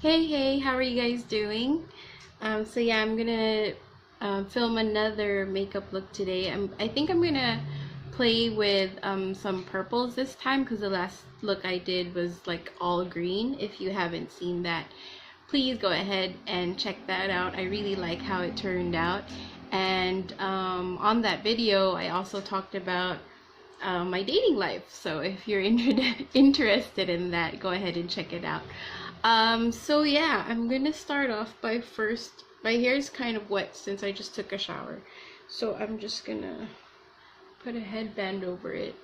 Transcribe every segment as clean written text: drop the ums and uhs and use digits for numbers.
Hey, how are you guys doing? So yeah, I'm gonna film another makeup look today. I think I'm gonna play with some purples this time because the last look I did was like all green. If you haven't seen that, please go ahead and check that out. I really like how it turned out. And on that video, I also talked about my dating life. So if you're interested in that, go ahead and check it out. So yeah, I'm gonna start off by first, my hair is kind of wet since I just took a shower. So I'm just gonna put a headband over it.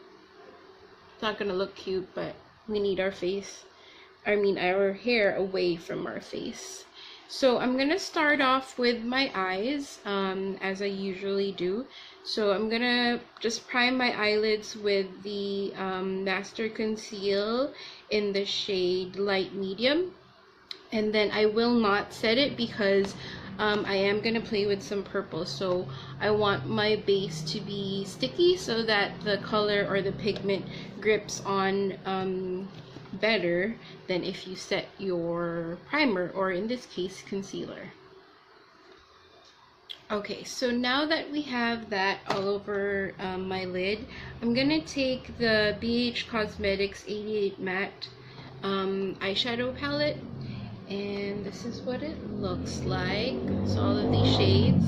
It's not gonna look cute, but we need our hair away from our face. So I'm gonna start off with my eyes, as I usually do. So I'm gonna just prime my eyelids with the Master Conceal in the shade Light Medium. And then I will not set it because I am gonna play with some purple. So I want my base to be sticky so that the color or the pigment grips on better than if you set your primer, or in this case concealer. Okay, so now that we have that all over my lid, I'm gonna take the BH Cosmetics 88 Matte eyeshadow palette, and this is what it looks like. So all of these shades.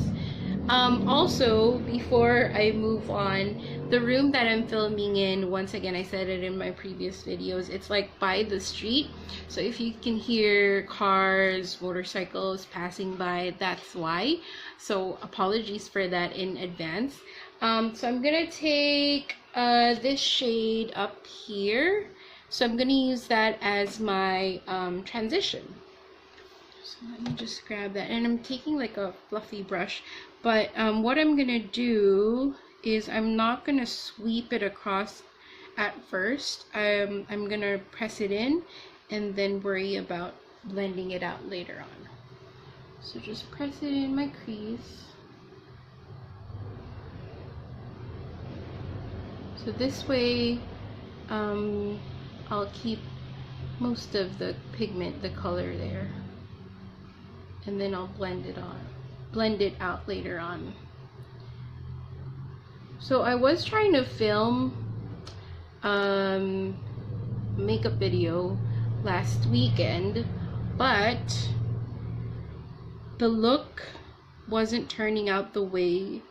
Also, before I move on, the room that I'm filming in, once again, I said it in my previous videos, it's like by the street. So if you can hear cars, motorcycles passing by, that's why. So apologies for that in advance. So I'm gonna take this shade up here. So I'm gonna use that as my transition. So let me just grab that, and I'm taking like a fluffy brush, but what I'm gonna do is I'm not gonna sweep it across at first. I'm gonna press it in and then worry about blending it out later on. So just press it in my crease. So this way I'll keep most of the pigment, the color there, and then I'll blend it out later on. So I was trying to film makeup video last weekend, but the look wasn't turning out the way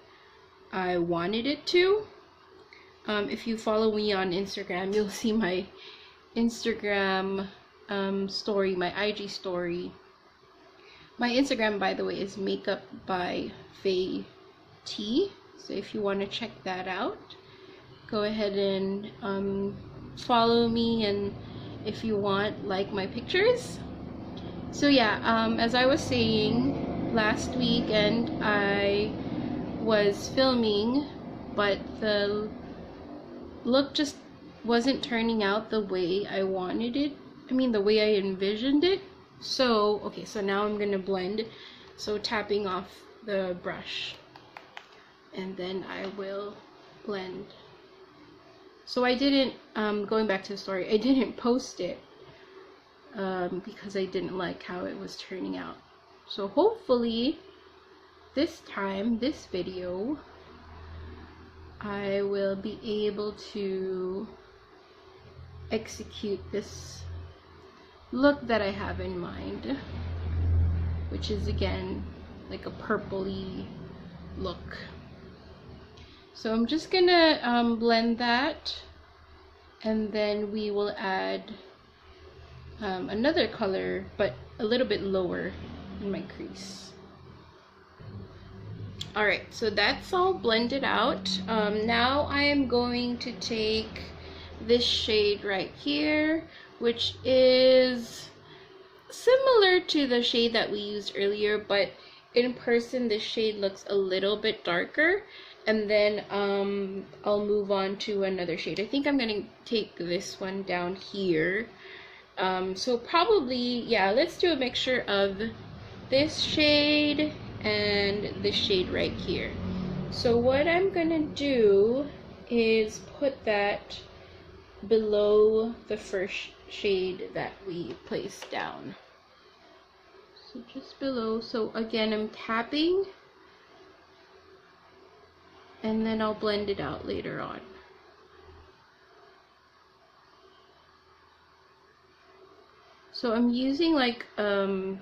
I wanted it to. If you follow me on Instagram, you'll see my Instagram story, my IG story. My Instagram, by the way, is Makeup by Faye T. So if you want to check that out, go ahead and follow me, and if you want, like my pictures. So yeah, as I was saying, last weekend I was filming, but the look just wasn't turning out the way I wanted it. I mean, the way I envisioned it. So, okay, so now I'm gonna blend. So tapping off the brush, and then I will blend. So I didn't, going back to the story, I didn't post it because I didn't like how it was turning out. So hopefully this time, this video, I will be able to execute this look that I have in mind, which is again like a purpley look. So I'm just gonna blend that, and then we will add another color, but a little bit lower in my crease. Alright, so that's all blended out. Now I am going to take this shade right here, which is similar to the shade that we used earlier, but in person this shade looks a little bit darker. And then I'll move on to another shade. I think I'm gonna take this one down here. So probably, yeah, let's do a mixture of this shade and this shade right here. So what I'm gonna do is put that below the first shade that we placed down. So just below. So again, I'm tapping, and then I'll blend it out later on. So I'm using like, how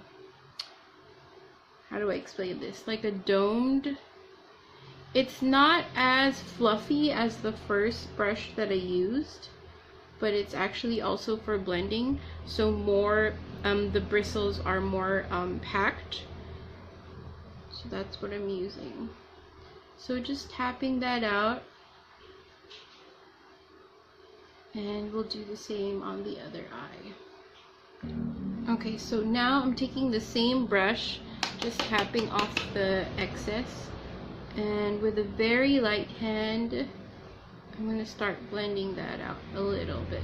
do I explain this? Like a domed, it's not as fluffy as the first brush that I used, but it's actually also for blending. So more, the bristles are more packed. So that's what I'm using. So just tapping that out. And we'll do the same on the other eye. Okay, so now I'm taking the same brush, just tapping off the excess, and with a very light hand, I'm going to start blending that out a little bit.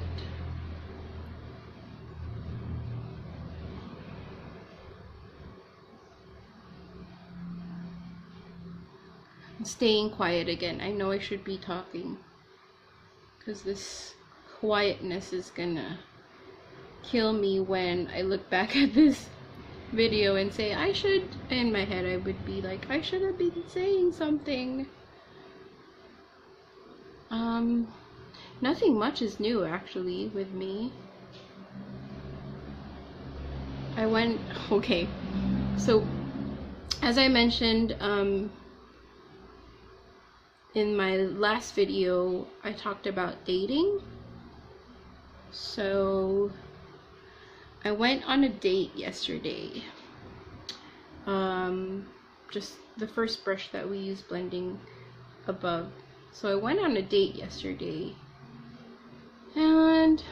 I'm staying quiet again. I know I should be talking, because this quietness is gonna kill me when I look back at this video and say I should, in my head I would be like, I should have been saying something. Nothing much is new actually with me. Okay, so as I mentioned in my last video, I talked about dating. So I went on a date yesterday. Just the first brush that we use blending above. So I went on a date yesterday, and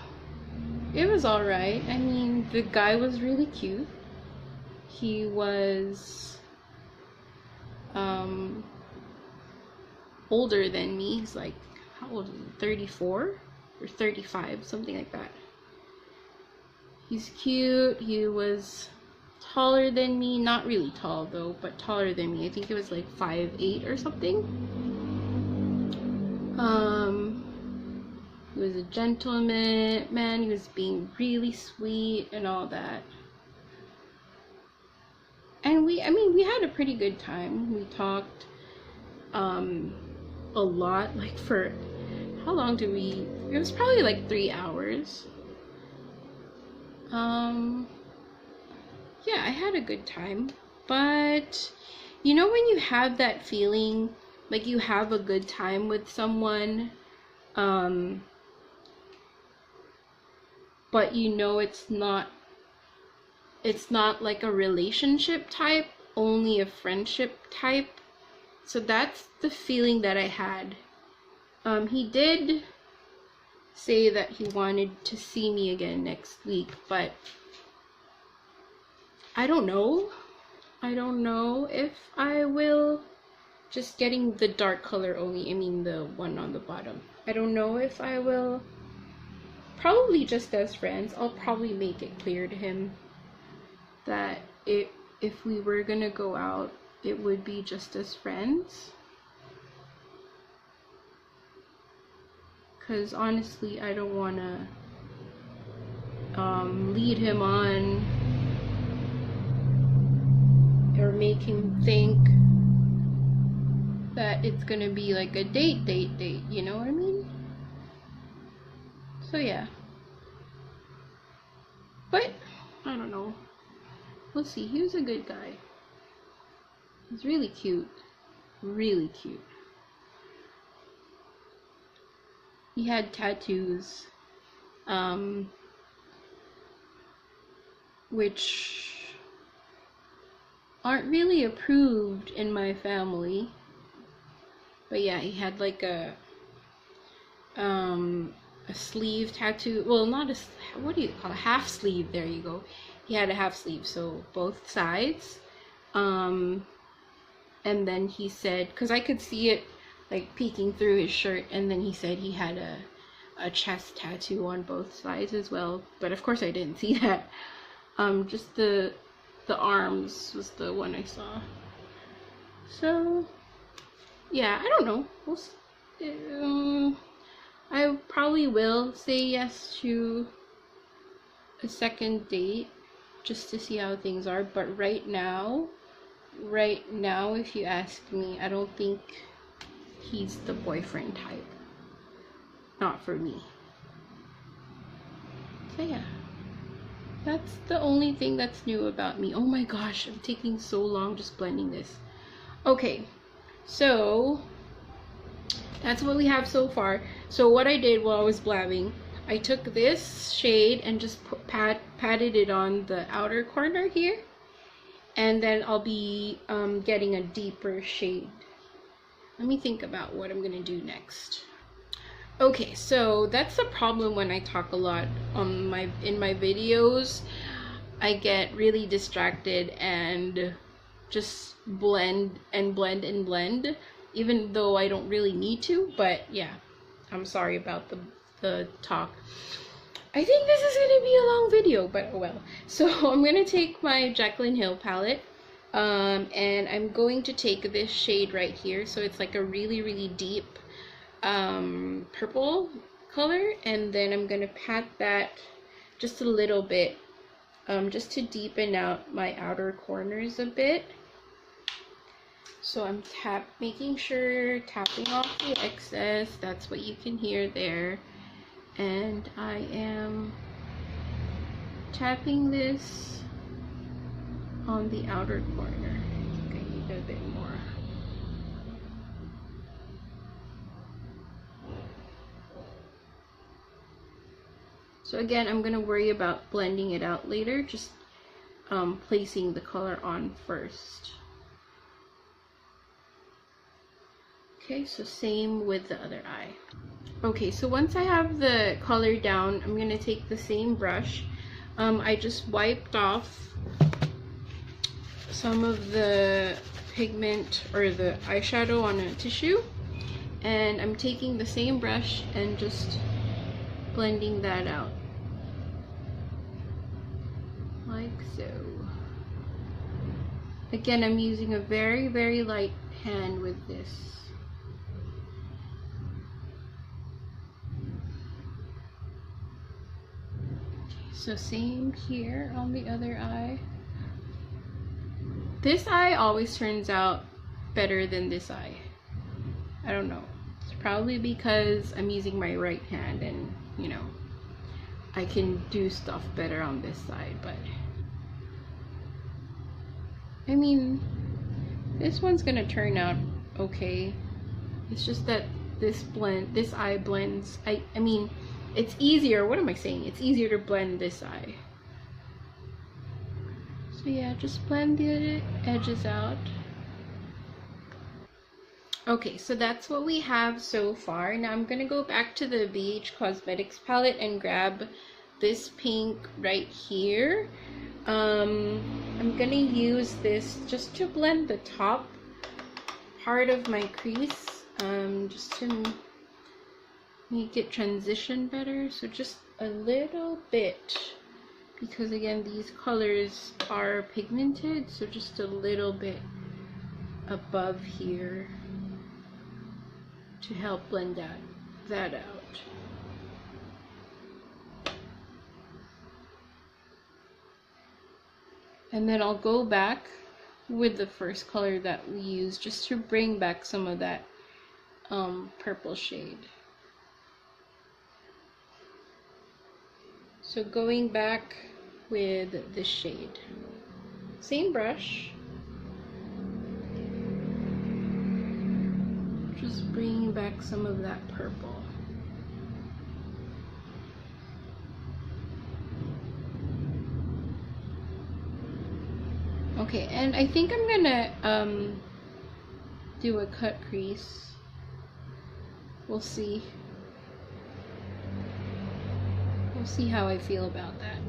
it was alright. I mean, the guy was really cute. He was older than me. He's like, how old is he? 34 or 35, something like that. He's cute. He was taller than me, not really tall though, but taller than me. I think it was like 5'8" or something. He was a gentleman, man. He was being really sweet and all that. And we had a pretty good time. We talked a lot, like for, how long did we, it was probably like 3 hours. Yeah, I had a good time. But you know when you have that feeling like you have a good time with someone, but you know it's not like a relationship type, only a friendship type. So that's the feeling that I had. He did say that he wanted to see me again next week, but I don't know. I don't know if I will. Just getting the dark color only, I mean the one on the bottom. I don't know if I will. Probably just as friends. I'll probably make it clear to him that if we were gonna go out, it would be just as friends. Because honestly, I don't want to lead him on or make him think that it's gonna be like a date, you know what I mean? So yeah. But I don't know. We'll see. He was a good guy. He's really cute. Really cute. He had tattoos, which aren't really approved in my family. But yeah, he had like a sleeve tattoo. Well, not a, what do you call a half sleeve? There you go. He had a half sleeve, so both sides. And then he said, because I could see it like peeking through his shirt, and then he said he had a chest tattoo on both sides as well. But of course I didn't see that. Just the arms was the one I saw. So yeah, I don't know. I probably will say yes to a second date, just to see how things are. But right now, if you ask me, I don't think he's the boyfriend type. Not for me. So yeah, that's the only thing that's new about me. Oh my gosh, I'm taking so long just blending this. Okay, so that's what we have so far. So what I did while I was blabbing, I took this shade and just patted it on the outer corner here, and then I'll be getting a deeper shade. Let me think about what I'm gonna do next. Okay, so that's the problem when I talk a lot on in my videos. I get really distracted and just blend and blend and blend, even though I don't really need to. But yeah, I'm sorry about the talk. I think this is gonna be a long video, but oh well. So I'm gonna take my Jaclyn Hill palette, and I'm going to take this shade right here. So it's like a really deep purple color, and then I'm gonna pat that just a little bit, just to deepen out my outer corners a bit. So I'm making sure tapping off the excess. That's what you can hear there. And I am tapping this on the outer corner. Okay, need a bit more. So again, I'm gonna worry about blending it out later, just placing the color on first. Okay, so same with the other eye. Okay, so once I have the color down, I'm gonna take the same brush. I just wiped off some of the pigment or the eyeshadow on a tissue, and I'm taking the same brush and just blending that out like so. Again, I'm using a very light hand with this. So same here on the other eye. This eye always turns out better than this eye. I don't know. It's probably because I'm using my right hand and, you know, I can do stuff better on this side, but I mean, this one's gonna turn out okay. It's just that this eye blends. I mean, it's easier. What am I saying? It's easier to blend this eye. So yeah, just blend the edges out. Okay, so that's what we have so far. Now I'm gonna go back to the BH Cosmetics palette and grab this pink right here. I'm gonna use this just to blend the top part of my crease, just to make it transition better. So just a little bit, because again, these colors are pigmented, so just a little bit above here to help blend that out. And then I'll go back with the first color that we used, just to bring back some of that purple shade. So going back with this shade, same brush, just bringing back some of that purple. Okay, and I think I'm gonna do a cut crease. We'll see. We'll see how I feel about that.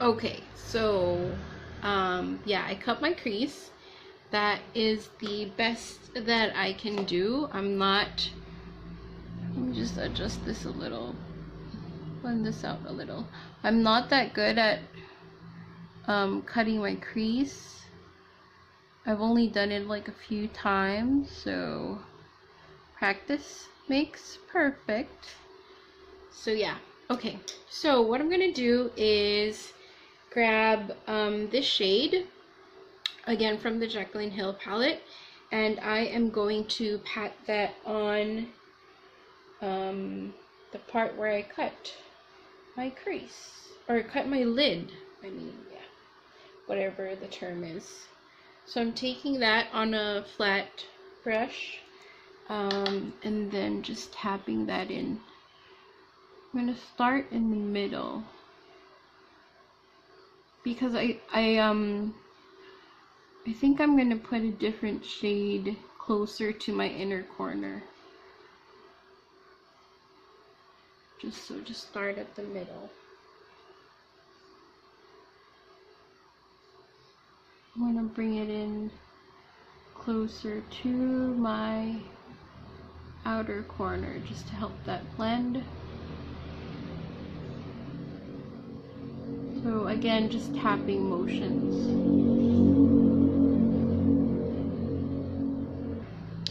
Okay, so yeah, I cut my crease. That is the best that I can do. Let me just adjust this a little, blend this out a little. I'm not that good at cutting my crease. I've only done it like a few times, so practice makes perfect. So yeah, Okay, so what I'm gonna do is grab this shade, again from the Jaclyn Hill palette, and I am going to pat that on the part where I cut my crease, or cut my lid, I mean, yeah, whatever the term is. So I'm taking that on a flat brush, and then just tapping that in. I'm gonna start in the middle because I think I'm gonna put a different shade closer to my inner corner. Just start at the middle. I'm gonna bring it in closer to my outer corner just to help that blend. So again, just tapping motions.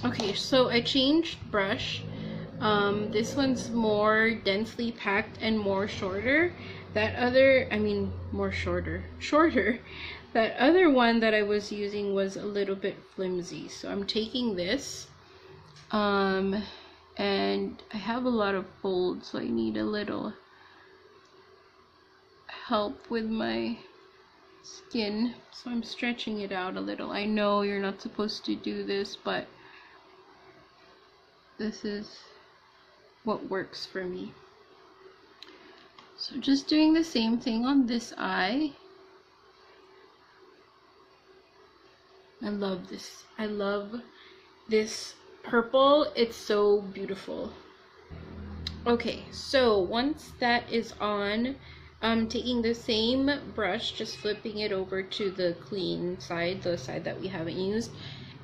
Okay, so I changed brush. This one's more densely packed and more shorter. That other, I mean, more shorter. That other one that I was using was a little bit flimsy. So I'm taking this, and I have a lot of folds, so I need a little help with my skin. So I'm stretching it out a little. I know you're not supposed to do this, but this is what works for me. So just doing the same thing on this eye. I love this. I love this purple. It's so beautiful. Okay, so once that is on, I'm taking the same brush, just flipping it over to the clean side, the side that we haven't used,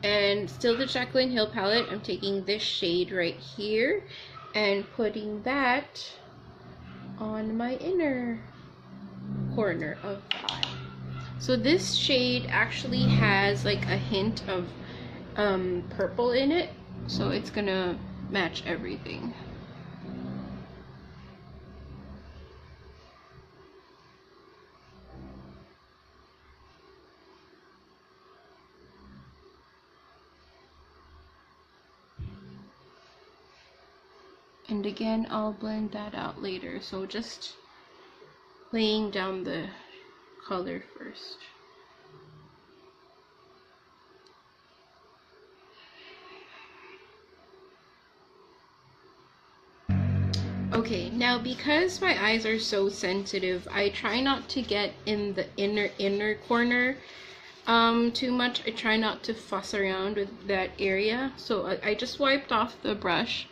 and still the Jaclyn Hill palette. I'm taking this shade right here and putting that on my inner corner of the eye. So this shade actually has like a hint of purple in it, so it's gonna match everything. And again, I'll blend that out later, so just laying down the color first. Okay, now because my eyes are so sensitive, I try not to get in the inner corner too much. I try not to fuss around with that area. So I just wiped off the brush,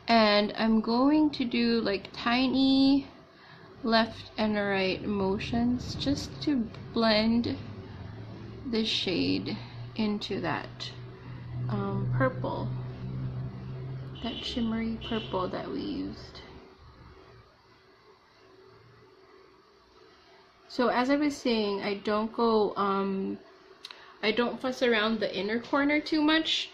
and I'm going to do like tiny left and right motions just to blend the shade into that purple, that shimmery purple that we used. So as I was saying, I don't fuss around the inner corner too much,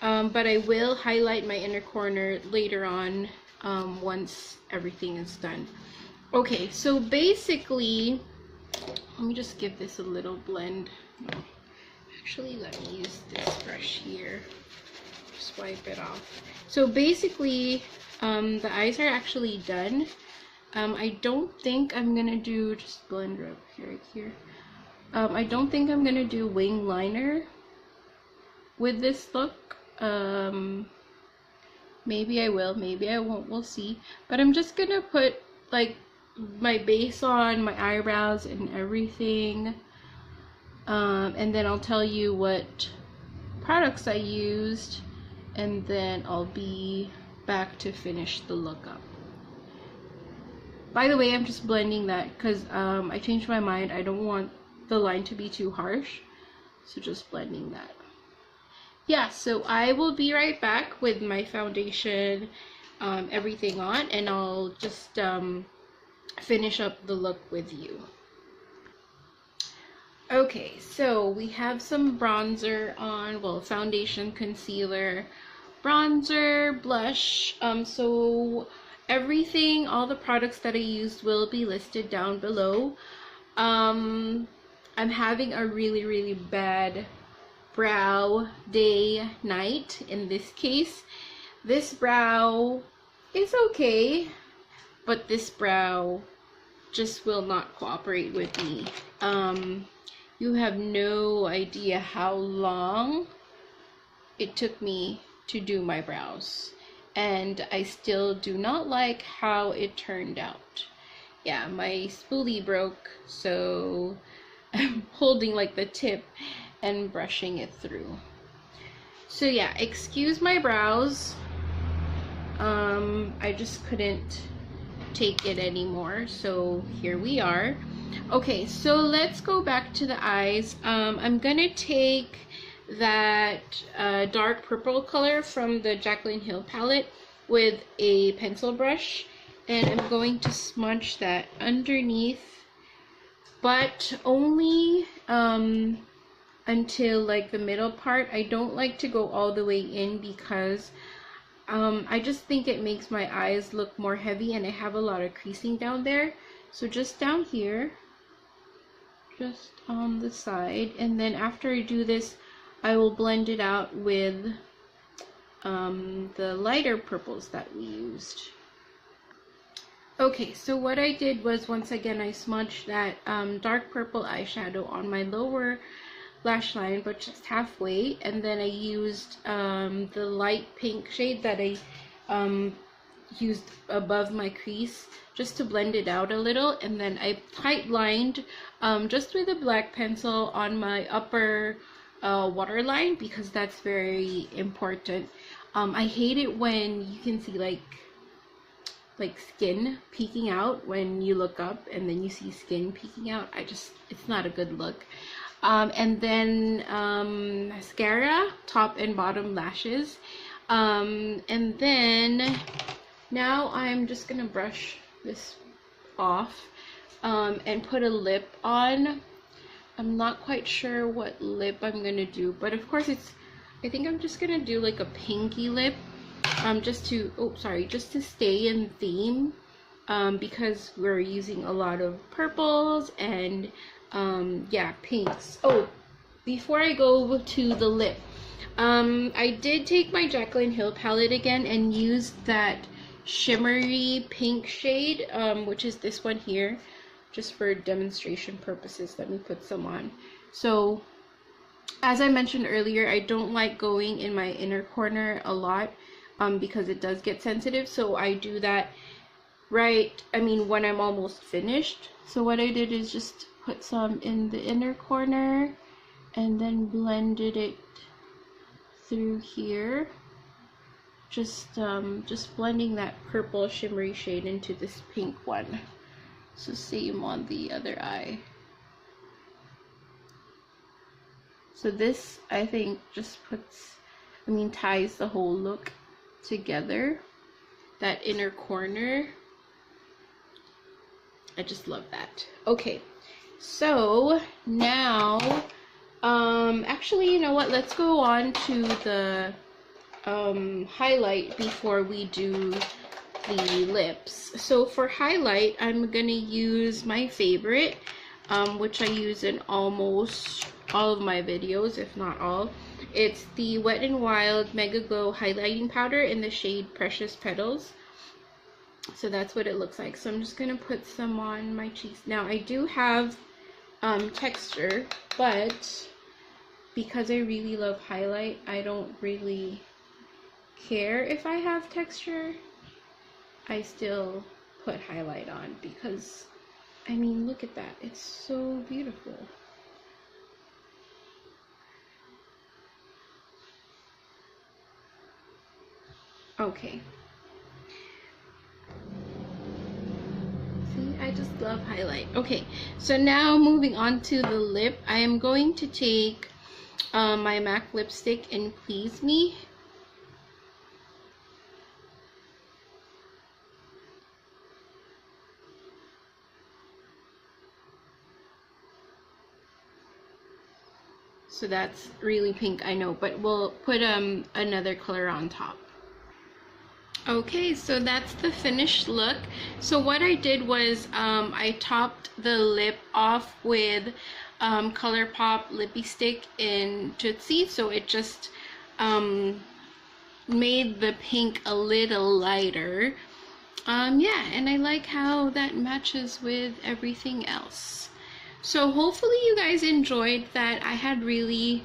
but I will highlight my inner corner later on once everything is done. Okay, so basically, let me just give this a little blend. No, actually, let me use this brush here. Just wipe it off. So basically, the eyes are actually done. I don't think I'm gonna do, just blend up right here. I don't think I'm gonna do wing liner with this look. Maybe I will, maybe I won't, we'll see. But I'm just gonna put like my base on, my eyebrows and everything, and then I'll tell you what products I used, and then I'll be back to finish the look up. By the way, I'm just blending that because I changed my mind. I don't want the line to be too harsh, so just blending that. Yeah, so I will be right back with my foundation, everything on, and I'll just finish up the look with you. Okay, so we have some bronzer on, well, foundation, concealer, bronzer, blush. So everything, all the products that I used will be listed down below. I'm having a really bad brow day night. In this case, this brow is okay, but this brow just will not cooperate with me. You have no idea how long it took me to do my brows, and I still do not like how it turned out. Yeah, my spoolie broke, so I'm holding like the tip and brushing it through. So yeah, excuse my brows. I just couldn't take it anymore, so here we are. Okay, so let's go back to the eyes. I'm gonna take that dark purple color from the Jaclyn Hill palette with a pencil brush, and I'm going to smudge that underneath, but only until like the middle part. I don't like to go all the way in because I just think it makes my eyes look more heavy, and I have a lot of creasing down there. So just down here, just on the side, and then after I do this, I will blend it out with the lighter purples that we used. Okay, so what I did was, once again, I smudged that dark purple eyeshadow on my lower lash line, but just halfway, and then I used the light pink shade that I used above my crease just to blend it out a little, and then I tight lined just with a black pencil on my upper waterline, because that's very important. I hate it when you can see like skin peeking out when you look up, and then you see skin peeking out. It's not a good look. And then mascara, top and bottom lashes, and then now I'm just gonna brush this off and put a lip on. I'm not quite sure what lip I'm gonna do, but of course I think I'm just gonna do like a pinky lip, just to stay in theme, because we're using a lot of purples and yeah, pinks. Oh, before I go to the lip, I did take my Jaclyn Hill palette again and use that shimmery pink shade, which is this one here, just for demonstration purposes. Let me put some on. So as I mentioned earlier, I don't like going in my inner corner a lot, because it does get sensitive. So I do that when I'm almost finished. So what I did is just put some in the inner corner and then blended it through here, just blending that purple shimmery shade into this pink one. So same on the other eye. So this, I think, just ties the whole look together. That inner corner, I just love that. Okay, so now actually, you know what, let's go on to the highlight before we do the lips. So for highlight, I'm gonna use my favorite, which I use in almost all of my videos, if not all. It's the Wet n Wild Megaglo highlighting powder in the shade Precious Petals. So that's what it looks like. So I'm just gonna put some on my cheeks. Now I do have texture, but because I really love highlight, I don't really care if I have texture. I still put highlight on because, I mean, look at that. It's so beautiful. Okay. See, I just love highlight. Okay, so now moving on to the lip, I am going to take my MAC lipstick in Please Me. So that's really pink, I know, but we'll put another color on top. Okay, so that's the finished look. So what I did was I topped the lip off with Colourpop Lippie Stick in Tootsi, so it just made the pink a little lighter. Yeah, and I like how that matches with everything else. So hopefully you guys enjoyed that. I had really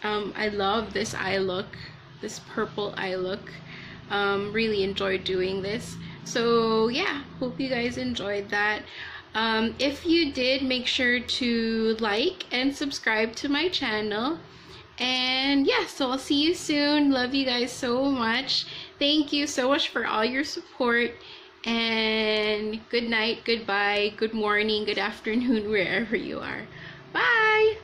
I love this eye look, this purple eye look. Really enjoyed doing this. So yeah, hope you guys enjoyed that. If you did, make sure to like and subscribe to my channel. And yeah, so I'll see you soon. Love you guys so much. Thank you so much for all your support. And good night, goodbye, good morning, good afternoon, wherever you are. Bye!